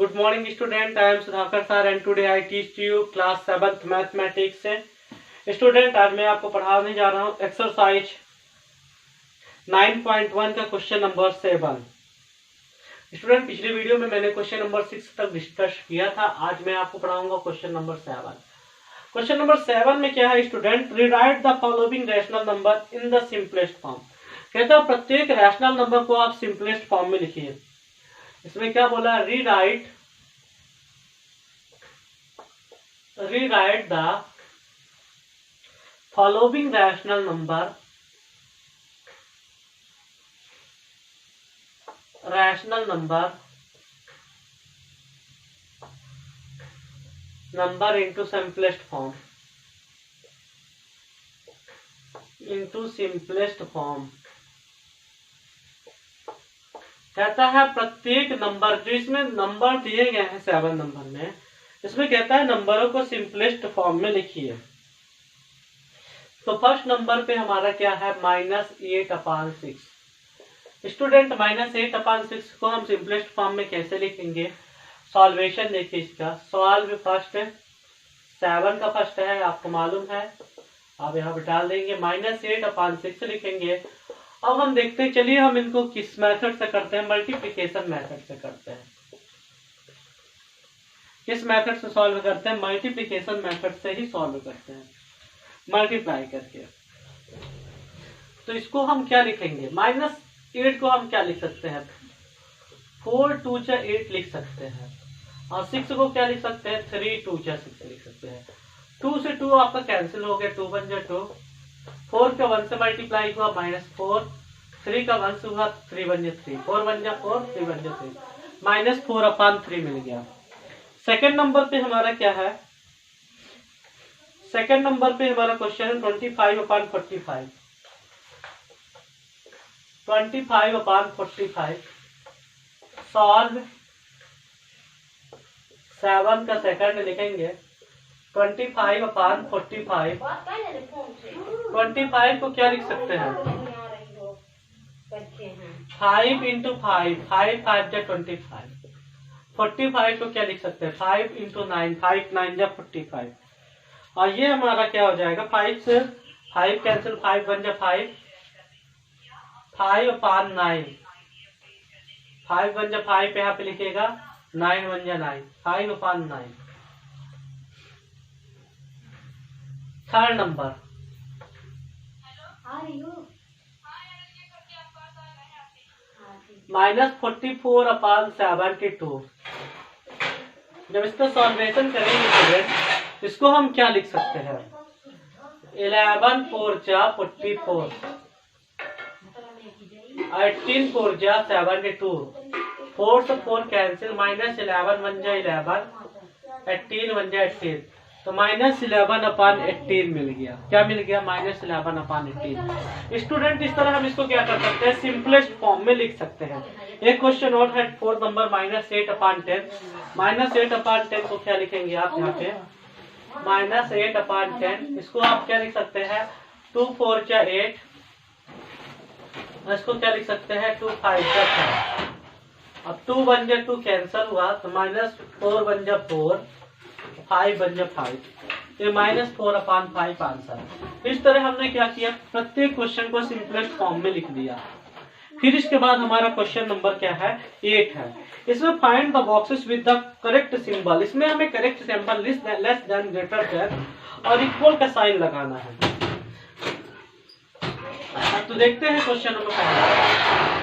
Good morning student, I am Sudhakar sir and today I teach you class 7th mathematics से। Student आज मैं आपको पढ़ाने जा रहा हूँ एक्सरसाइज 9.1 का क्वेश्चन नंबर 7। स्टूडेंट पिछली वीडियो में मैंने क्वेश्चन नंबर 6 तक डिस्कस किया था। आज मैं आपको पढ़ाऊंगा क्वेश्चन नंबर 7। क्वेश्चन नंबर 7 में क्या है student, rewrite the following rational number in the simplest form. कहता है प्रत्येक रैशनल नंबर को आप सिंपलेस्ट फॉर्म में लिखिए। इसमें क्या बोला, rewrite the following rational number into simplest form. कहता है प्रत्येक नंबर, जो इसमें नंबर दिए गए हैं 7 नंबर में, इसमें कहता है नंबरों को सिंपलेस्ट फॉर्म में लिखिए। तो फर्स्ट नंबर पे हमारा क्या है, -8/6। स्टूडेंट -8/6 को हम सिंपलेस्ट फॉर्म में कैसे लिखेंगे? सॉल्वेशन देखिए इसका। सॉल्व फर्स्ट 7 का फर्स्ट है, आपको मालूम है, आप यहाँ पे डाल देंगे, -8/6 लिखेंगे। अब हम देखते हैं, चलिए हम इनको किस मेथड से करते हैं, मल्टीप्लिकेशन मेथड से करते हैं। किस मेथड से सॉल्व करते हैं? मल्टीप्लिकेशन मेथड से ही सॉल्व करते हैं, मल्टीप्लाई करके। तो इसको हम क्या लिखेंगे, -8 को हम क्या लिख सकते हैं, 4 2 8 लिख सकते हैं। और 6 को क्या लिख सकते हैं, 3 2 6 लिख सकते हैं। 2 से 2 आपका कैंसिल हो गया, 2 1 2। 4 का 1 से मल्टीप्लाई हुआ -4, 3 का 1 से हुआ 3 1 3, 4 1 4, 3 1 3, -4/3 मिल गया। सेकेंड नंबर पे हमारा क्या है, सेकेंड नंबर पे हमारा क्वेश्चन है 25/45। 25/45 सॉल्व 7 का सेकंड लिखेंगे। 25/45, 25 को क्या लिख सकते हैं, 5 × 5, 5 5 जा 25। 45 को क्या लिख सकते हैं, 5 × 9, 5 9 जा 45। और ये हमारा क्या हो जाएगा, 5 से 5 कैंसिल, 5 1 जा 5, 5/9, 5 1 जा 5 पे यहाँ पे लिखेगा, 9 1 जा 9, 5/9। Third number -44/72। जब इसका सॉल्वेशन करेंगे इसको हम क्या लिख सकते हैं, 11 4 जा 44, 18 4 जा 72, 4 से 4 कैंसिल, -11 1 जा 11, 18 1 जा 18, तो -11/18 मिल गया। क्या मिल गया, -11/18। स्टूडेंट इस तरह हम इसको क्या कर सकते हैं, सिंपलेस्ट फॉर्म में लिख सकते हैं। एक क्वेश्चन और है, 4 नंबर -8/10। -8/10 को क्या लिखेंगे आप यहाँ पे, -8/10, इसको आप क्या लिख सकते हैं, 2 4 जा 8, इसको क्या लिख सकते हैं, 2 5 जा 10। अब 2 1 जा 2 कैंसिल हुआ, तो -4 1 जा 4, 5 1 जा 5, ये -4/5 आंसर। इस तरह हमने क्या किया, प्रत्येक क्वेश्चन को सिंपलेस्ट फॉर्म में लिख दिया। फिर इसके बाद हमारा क्वेश्चन नंबर क्या है, 8 है। इसमें find the boxes with the correct symbol. इसमें हमें correct symbol less than, greater than और इक्वल का साइन लगाना है। तो देखते हैं क्वेश्चन नंबर 5।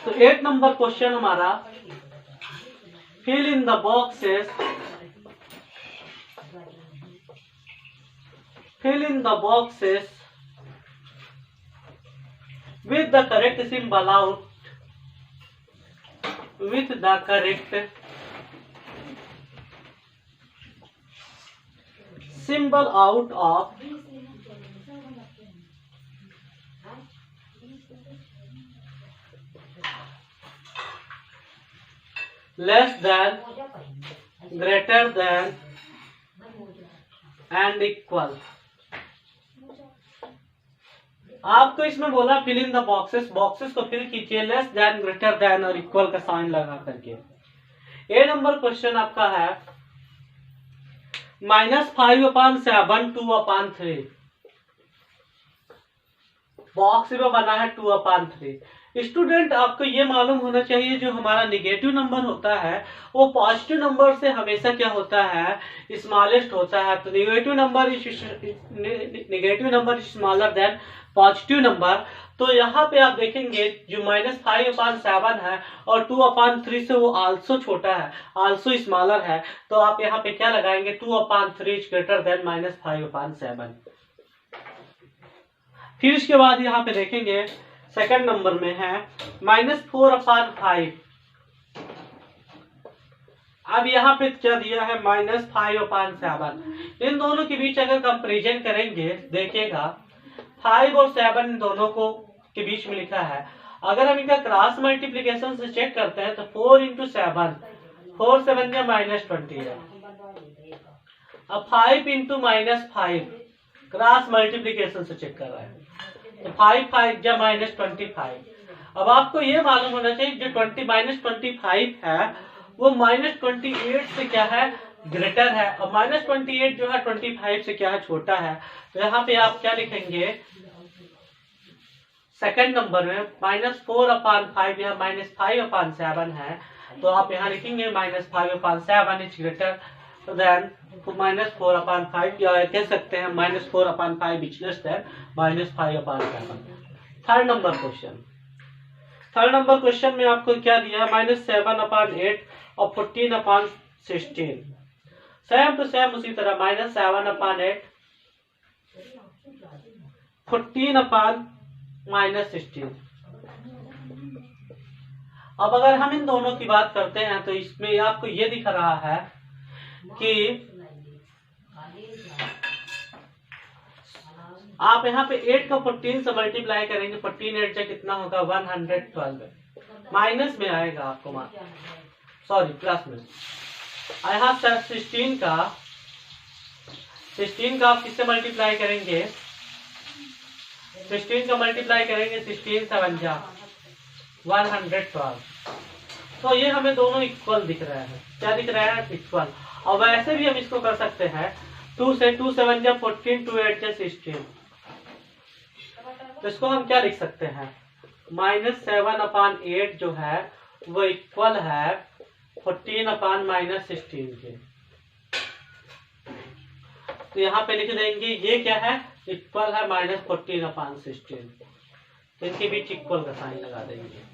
तो 8 नंबर क्वेश्चन हमारा, fill in the boxes with the correct symbol out of less than, greater than and equal. आपको इसमें बोला fill in the boxes, boxes को फिल कीजिए लेस देन, ग्रेटर देन और इक्वल का sign लगा करके। ए नंबर क्वेश्चन आपका है -5/7 2/3, बॉक्स में बना है 2/3। स्टूडेंट आपको ये मालूम होना चाहिए जो हमारा निगेटिव नंबर होता है वो पॉजिटिव नंबर से हमेशा क्या होता है, स्मॉलेस्ट होता है। तो negative number smaller than positive number. तो यहाँ पे आप देखेंगे जो -5/7 है और 2/3 से वो आल्सो छोटा है, आल्सो स्मॉलर है। तो आप यहाँ पे क्या लगाएंगे, 2/3 इज ग्रेटर देन -5/7। फिर इसके बाद यहाँ पे देखेंगे सेकंड नंबर में है -4/5। अब यहाँ पे क्या दिया है, -5/7। इन दोनों के बीच अगर कंपैरिजन करेंगे, देखिएगा 5 और 7 इन दोनों को के बीच में लिखा है। अगर हम इनका क्रॉस मल्टीप्लीकेशन से चेक करते हैं तो 4 × 7, 4 7 या -20 है। अब 5 × -5 क्रॉस मल्टीप्लीकेशन से चेक कर रहे हैं तो 5 5 या -25। अब आपको ये मालूम होना चाहिए जो -25 है वो -28 से क्या है, ग्रेटर है, और -28 जो है 25 से क्या है, छोटा है। तो यहाँ पे आप क्या लिखेंगे, सेकंड नंबर में -4/5 या -5/7 है। तो आप यहाँ लिखेंगे -5/7 इज ग्रेटर देन -4/5, या कह सकते हैं -4/5 is less than -5/7। Third number question में आपको क्या दिया है, -7/8 और 14/16। सेम टू सेम उसी तरह -7/8 14/16। अब अगर हम इन दोनों की बात करते हैं तो इसमें आपको ये दिख रहा है कि आप यहाँ पे 8 का 14 से मल्टीप्लाई करेंगे, 14 8 से कितना होगा, 112। माइनस में आएगा आपको, सॉरी प्लस में। यहाँ 16 का आप किससे मल्टीप्लाई करेंगे, 16 का मल्टीप्लाई करेंगे 16 7 जा 112। तो ये हमें दोनों इक्वल दिख रहे हैं। क्या दिख रहा है, इक्वल। और वैसे भी हम इसको कर सकते हैं 2 से 2 7 जा 14, 2 8 जा 16। तो इसको हम क्या लिख सकते हैं, -7/8 जो है वो इक्वल है 14/-16 के। तो यहाँ पे लिख देंगे ये क्या है, इक्वल है -14/16। तो इनके बीच इक्वल का साइन लगा देंगे।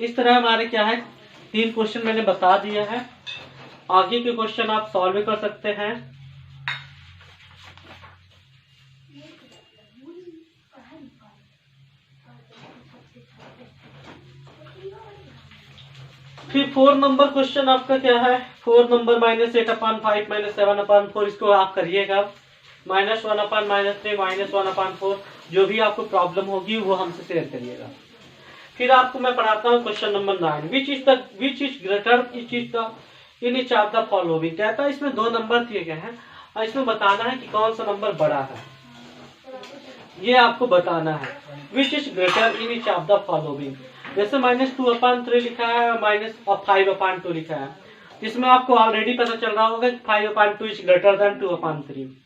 इस तरह हमारे क्या है, 3 क्वेश्चन मैंने बता दिया है। आगे के क्वेश्चन आप सॉल्व कर सकते हैं। फिर 4 नंबर क्वेश्चन आपका क्या है, 4 नंबर -8/5 -7/4। इसको आप करिएगा, -1/-3 -1/4। जो भी आपको प्रॉब्लम होगी वो हमसे शेयर करिएगा। फिर आपको मैं पढ़ाता हूँ question number 9, which is greater in each of the following. कहता है इसमें 2 नंबर दिए गए हैं और इसमें बताना है कि कौन सा नंबर बड़ा है, ये आपको बताना है। Which is greater in each of the following. जैसे -2/3 लिखा है और -5/2 लिखा है, इसमें आपको ऑलरेडी पता चल रहा होगा कि 5/2 is greater than 2/3।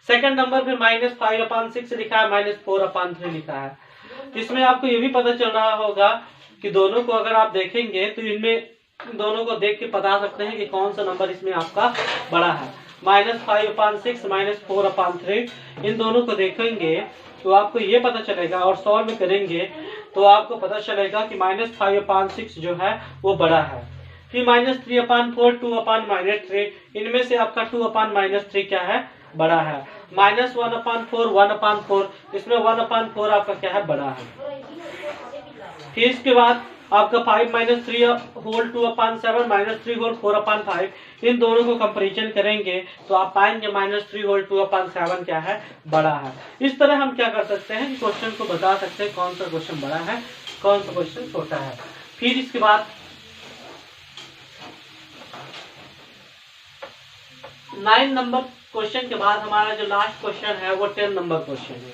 Second number पे -5/6 लिखा है, -4/3 लिखा है। इसमें आपको ये भी पता चल रहा होगा कि दोनों को अगर आप देखेंगे तो इनमें दोनों को देख के बता सकते हैं कि कौन सा नंबर इसमें आपका बड़ा है। -5/6 -4/3 इन दोनों को देखेंगे तो आपको ये पता चलेगा, और सॉल्व करेंगे तो आपको पता चलेगा कि -5/6 जो है वो बड़ा है। फिर -3/4 2/-3, इनमें से आपका 2/-3 क्या है, बड़ा है। -1/4 1/4, इसमें 1/4 आपका क्या है, बड़ा है। फिर इसके बाद आपका 5 -3 होल 2/7 -3 होल 4/5, इन दोनों को कंपैरिजन करेंगे तो आप पाएंगे -3 होल 2/7 क्या है, बड़ा है। इस तरह हम क्या कर सकते हैं कि क्वेश्चन को बता सकते हैं कौन सा क्वेश्चन बड़ा है, कौन सा क्वेश्चन छोटा है। फिर इसके बाद 9 नंबर क्वेश्चन के बाद हमारा जो लास्ट क्वेश्चन है वो 10 नंबर क्वेश्चन है।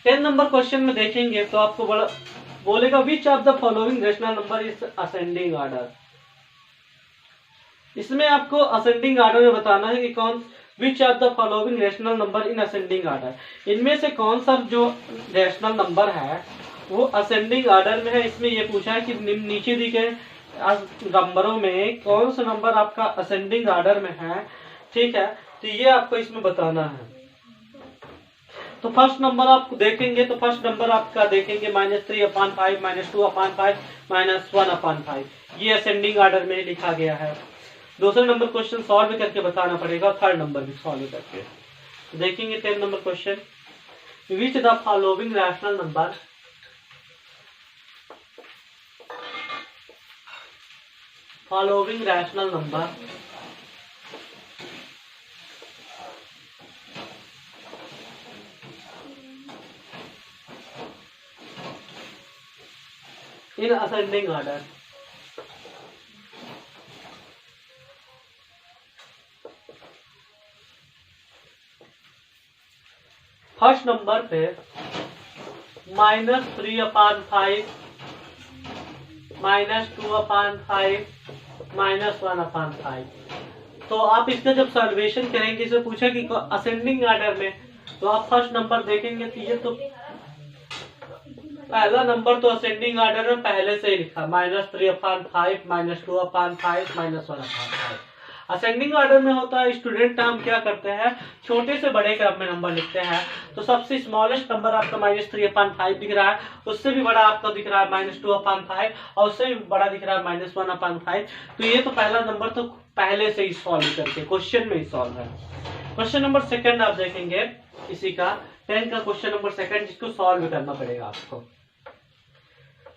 10 नंबर क्वेश्चन में देखेंगे तो आपको बड़ा बोलेगा which of the following rational number is ascending order. इसमें आपको असेंडिंग ऑर्डर में बताना है कि कौन which of the following rational number in ascending order, इनमें से कौन सा जो रेशनल नंबर है वो असेंडिंग ऑर्डर में है। इसमें ये पूछा है कि नीचे दी गए नंबरों में कौन सा नंबर आपका असेंडिंग ऑर्डर में है, ठीक है, तो ये आपको इसमें बताना है। तो फर्स्ट नंबर आप देखेंगे तो फर्स्ट नंबर आपका देखेंगे -3/5, -2/5, -1/5, ये असेंडिंग ऑर्डर में लिखा गया है। दूसरा नंबर क्वेश्चन सॉल्व करके बताना पड़ेगा, थर्ड नंबर भी सॉल्व करके तो देखेंगे। 10 number question, which the following rational number in ascending order। First number पे -3/5, -2/5, -1/5। तो आप इसका जब सॉल्वेशन करेंगे, इसे पूछा कि असेंडिंग ऑर्डर में, तो आप फर्स्ट नंबर देखेंगे तो ये तो पहला नंबर तो असेंडिंग ऑर्डर में पहले से ही लिखा -3/5, -2/5, -1/5। असेंडिंग ऑर्डर में होता है स्टूडेंट हम क्या करते हैं छोटे से बड़े क्रम में नंबर लिखते हैं। तो सबसे स्मॉलेस्ट नंबर आपका -3/5 दिख रहा है, उससे भी बड़ा आपका दिख रहा है -2/5 और उससे भी बड़ा दिख रहा है -1/5। तो ये तो पहला नंबर तो पहले से ही सॉल्व करके क्वेश्चन में ही सॉल्व है। क्वेश्चन नंबर सेकंड आप देखेंगे इसी का 10 का क्वेश्चन नंबर सेकंड, जिसको सॉल्व करना पड़ेगा आपको।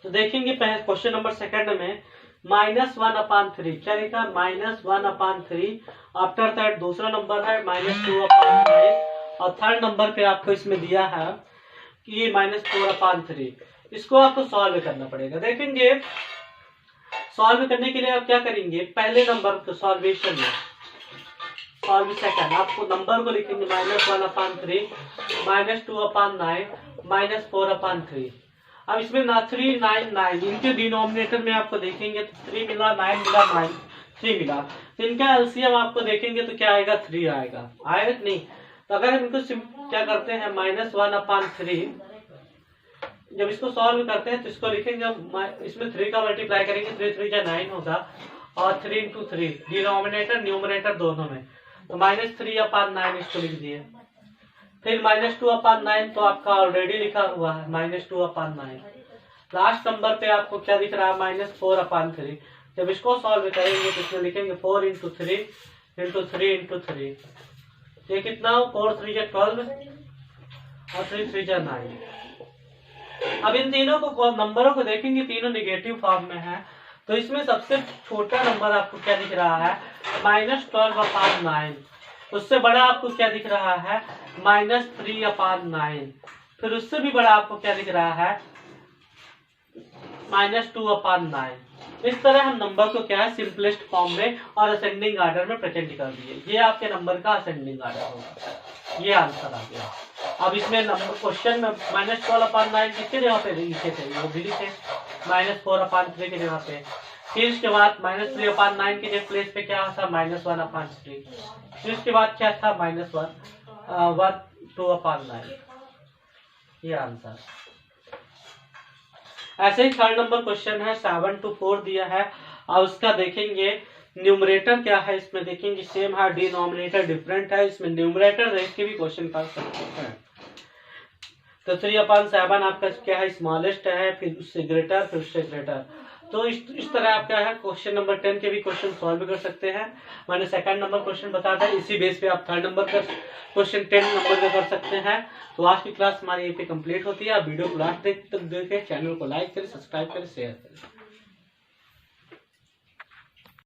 तो देखेंगे पहले क्वेश्चन नंबर सेकंड में -1/3 क्या लिखा, -1/3। आफ्टर दैट दूसरा नंबर है -2/9 और थर्ड नंबर पे आपको इसमें दिया है कि ये -4/3। इसको आपको सॉल्व करना पड़ेगा। देखेंगे सॉल्व करने के लिए आप क्या करेंगे, पहले नंबर को सॉल्वेशन में सॉल्व सेकंड आपको नंबर को लिखेंगे -1/3, -2/9, -4/3। अब इसमें 3, 9, 9 इनके डिनोमिनेटर में आपको देखेंगे तो 3 मिला, 9 मिला, 3 मिला। तो इनका एलसीएम आपको देखेंगे तो क्या आएगा, 3 आएगा नहीं। तो अगर हम इनको क्या करते हैं -1/3, जब इसको सॉल्व करते हैं तो इसको लिखेंगे इसमें 3 का मल्टीप्लाई करेंगे, 3 3 9 होगा और 3 × 3 डिनोमिनेटर न्यूमरेटर दोनों में, तो -3/9 इसको लिख दिए। फिर -2/9 तो आपका ऑलरेडी लिखा हुआ है -2/9। लास्ट नंबर पे आपको क्या दिख रहा है -4/3। जब इसको सॉल्व करेंगे तो इसमें लिखेंगे 4 × 3 × 3 × 3। ये कितना हो, 4 3 12 और 3 3 9। अब इन तीनों को नंबरों को देखेंगे, तीनों निगेटिव फॉर्म में है। तो इसमें सबसे छोटा नंबर आपको क्या दिख रहा है -12/9। उससे बड़ा आपको क्या दिख रहा है -3/9। फिर उससे भी बड़ा आपको क्या दिख रहा है -2/9। इस तरह हम नंबर को क्या है सिंपलेस्ट फॉर्म में और असेंडिंग ऑर्डर में प्रेजेंट कर दिए। ये आपके नंबर का असेंडिंग ऑर्डर होगा। ये आंसर आ गया। अब इसमें नंबर क्वेश्चन में -12/9 किसके जगह पे लिखे थे, वो भी लिखे -4/3 की जगह पे। फिर इसके बाद -3/9 के प्लेस पे क्या था -1/3। फिर इसके बाद क्या था -2/9। ये आंसर। ऐसे ही थर्ड नंबर क्वेश्चन है 7 to 4 दिया है और उसका देखेंगे न्यूमरेटर क्या है। इसमें देखेंगे सेम है, डिनोमिनेटर डिफरेंट है। इसमें न्यूमरेटर रेट के भी क्वेश्चन कर सकते हैं। तो 3/7 आपका क्या है स्मॉलेस्ट है, फिर उससे ग्रेटर, फिर उससे ग्रेटर। तो इस तरह आप क्या है क्वेश्चन नंबर 10 के भी क्वेश्चन सॉल्व कर सकते हैं। मैंने सेकंड नंबर क्वेश्चन बता था, इसी बेस पे आप थर्ड नंबर का क्वेश्चन 10 नंबर का कर सकते हैं। तो आज की क्लास हमारी यहीं पे कंप्लीट होती है। आप वीडियो को लास्ट तक देखें, चैनल को लाइक करें, सब्सक्राइब करें, शेयर करें।